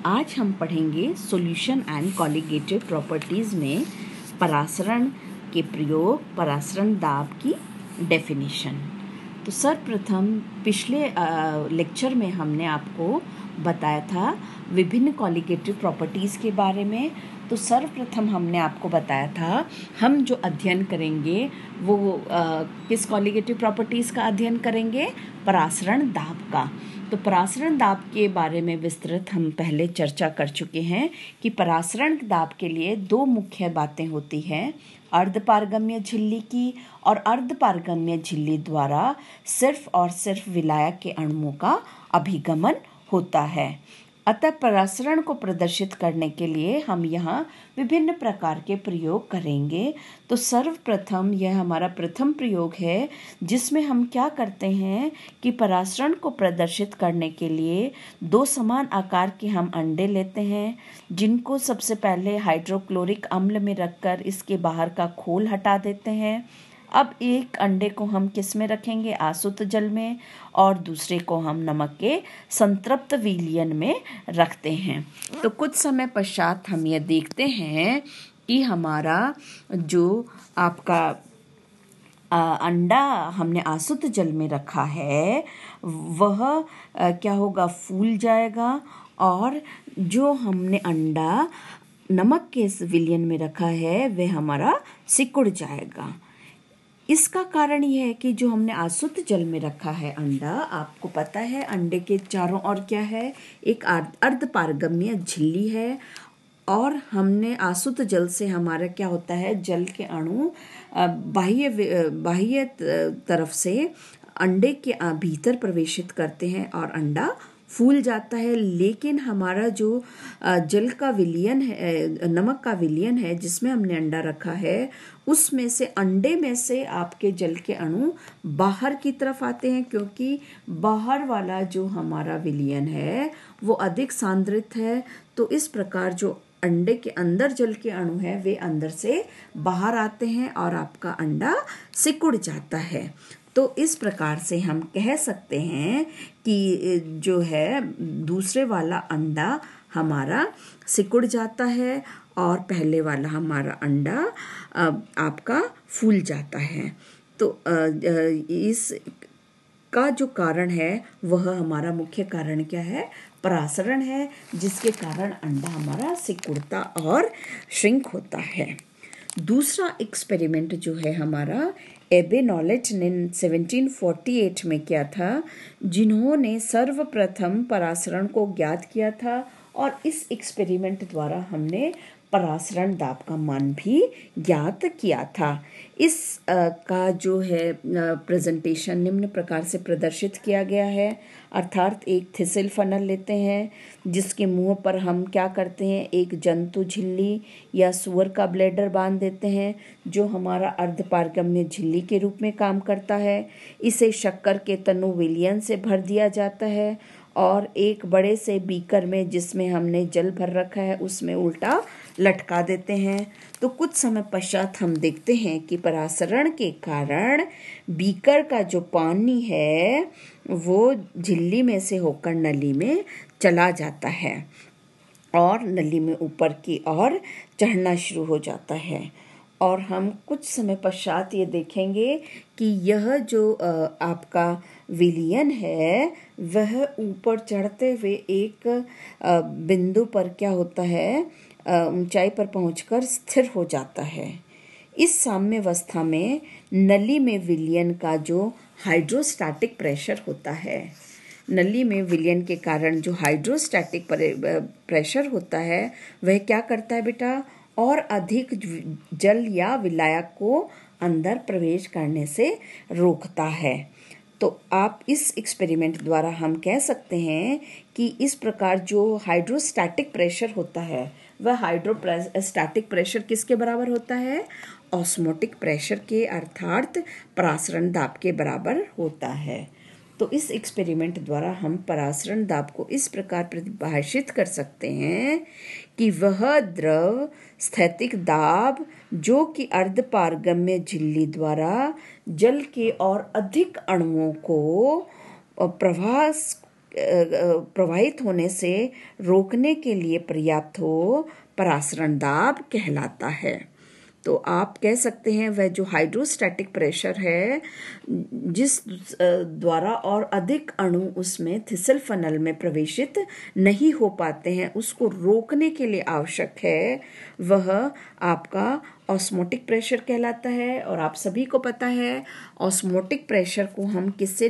आज हम पढ़ेंगे सॉल्यूशन एंड कॉलिगेटिव प्रॉपर्टीज़ में परासरण के प्रयोग, परासरण दाब की डेफिनेशन। तो सर्वप्रथम पिछले लेक्चर में हमने आपको बताया था विभिन्न कॉलिगेटिव प्रॉपर्टीज़ के बारे में। तो सर्वप्रथम हमने आपको बताया था हम जो अध्ययन करेंगे वो किस कॉलिगेटिव प्रॉपर्टीज़ का अध्ययन करेंगे? परासरण दाब का। तो परासरण दाब के बारे में विस्तृत हम पहले चर्चा कर चुके हैं कि परासरण दाब के लिए दो मुख्य बातें होती हैं, अर्धपारगम्य झिल्ली की और अर्धपारगम्य झिल्ली द्वारा सिर्फ और सिर्फ विलायक के अणुओं का अभिगमन होता है। अतः परासरण को प्रदर्शित करने के लिए हम यहाँ विभिन्न प्रकार के प्रयोग करेंगे। तो सर्वप्रथम यह हमारा प्रथम प्रयोग है जिसमें हम क्या करते हैं कि परासरण को प्रदर्शित करने के लिए दो समान आकार के हम अंडे लेते हैं, जिनको सबसे पहले हाइड्रोक्लोरिक अम्ल में रखकर इसके बाहर का खोल हटा देते हैं। अब एक अंडे को हम किस में रखेंगे? आसुत जल में, और दूसरे को हम नमक के संतृप्त विलयन में रखते हैं। तो कुछ समय पश्चात हम यह देखते हैं कि हमारा जो आपका अंडा हमने आसुत जल में रखा है वह क्या होगा? फूल जाएगा, और जो हमने अंडा नमक के विलयन में रखा है वह हमारा सिकुड़ जाएगा। इसका कारण यह है कि जो हमने आसुत जल में रखा है अंडा, आपको पता है अंडे के चारों ओर क्या है? एक अर्धपारगम्य झिल्ली है, और हमने आसुत जल से हमारा क्या होता है? जल के अणु बाह्य तरफ से अंडे के भीतर प्रवेशित करते हैं और अंडा फूल जाता है। लेकिन हमारा जो जल का विलयन है, नमक का विलयन है जिसमें हमने अंडा रखा है, उसमें से अंडे में से आपके जल के अणु बाहर की तरफ आते हैं, क्योंकि बाहर वाला जो हमारा विलयन है वो अधिक सांद्रित है। तो इस प्रकार जो अंडे के अंदर जल के अणु है वे अंदर से बाहर आते हैं और आपका अंडा सिकुड़ जाता है। तो इस प्रकार से हम कह सकते हैं कि जो है दूसरे वाला अंडा हमारा सिकुड़ जाता है और पहले वाला हमारा अंडा आपका फूल जाता है। तो इस का जो कारण है वह हमारा मुख्य कारण क्या है? परासरण है, जिसके कारण अंडा हमारा सिकुड़ता और श्रिंक होता है। दूसरा एक्सपेरिमेंट जो है हमारा, एबे नॉलेज ने 1748 में किया था, जिन्होंने सर्वप्रथम परासरण को ज्ञात किया था, और इस एक्सपेरिमेंट द्वारा हमने परासरण दाब का मान भी ज्ञात किया था। इस का जो है प्रेजेंटेशन निम्न प्रकार से प्रदर्शित किया गया है। अर्थात एक थिसिल फनल लेते हैं जिसके मुंह पर हम क्या करते हैं? एक जंतु झिल्ली या सुअर का ब्लैडर बांध देते हैं, जो हमारा अर्धपारगम्य झिल्ली के रूप में काम करता है। इसे शक्कर के तनु विलयन से भर दिया जाता है, और एक बड़े से बीकर में जिसमें हमने जल भर रखा है उसमें उल्टा लटका देते हैं। तो कुछ समय पश्चात हम देखते हैं कि परासरण के कारण बीकर का जो पानी है वो झिल्ली में से होकर नली में चला जाता है और नली में ऊपर की ओर चढ़ना शुरू हो जाता है। और हम कुछ समय पश्चात ये देखेंगे कि यह जो आपका विलयन है वह ऊपर चढ़ते हुए एक बिंदु पर क्या होता है? ऊंचाई पर पहुंचकर स्थिर हो जाता है। इस साम्यावस्था में नली में विलयन का जो हाइड्रोस्टैटिक प्रेशर होता है, नली में विलयन के कारण जो हाइड्रोस्टैटिक प्रेशर होता है वह क्या करता है बेटा? और अधिक जल या विलायक को अंदर प्रवेश करने से रोकता है। तो आप इस एक्सपेरिमेंट द्वारा हम कह सकते हैं कि इस प्रकार जो हाइड्रोस्टैटिक प्रेशर होता है वह हाइड्रोस्टैटिक प्रेशर किसके बराबर होता है? ऑस्मोटिक प्रेशर के, अर्थात परासरण दाब के बराबर होता है। तो इस एक्सपेरिमेंट द्वारा हम परासरण दाब को इस प्रकार परिभाषित कर सकते हैं कि वह द्रव स्थैतिक दाब जो कि अर्धपारगम्य झिल्ली द्वारा जल के और अधिक अणुओं को प्रवाह प्रवाहित होने से रोकने के लिए पर्याप्त हो, परासरण दाब कहलाता है। तो आप कह सकते हैं वह जो हाइड्रोस्टैटिक प्रेशर है जिस द्वारा और अधिक अणु उसमें थिसल फनल में प्रवेशित नहीं हो पाते हैं, उसको रोकने के लिए आवश्यक है, वह आपका ऑस्मोटिक प्रेशर कहलाता है। और आप सभी को पता है ऑस्मोटिक प्रेशर को हम किससे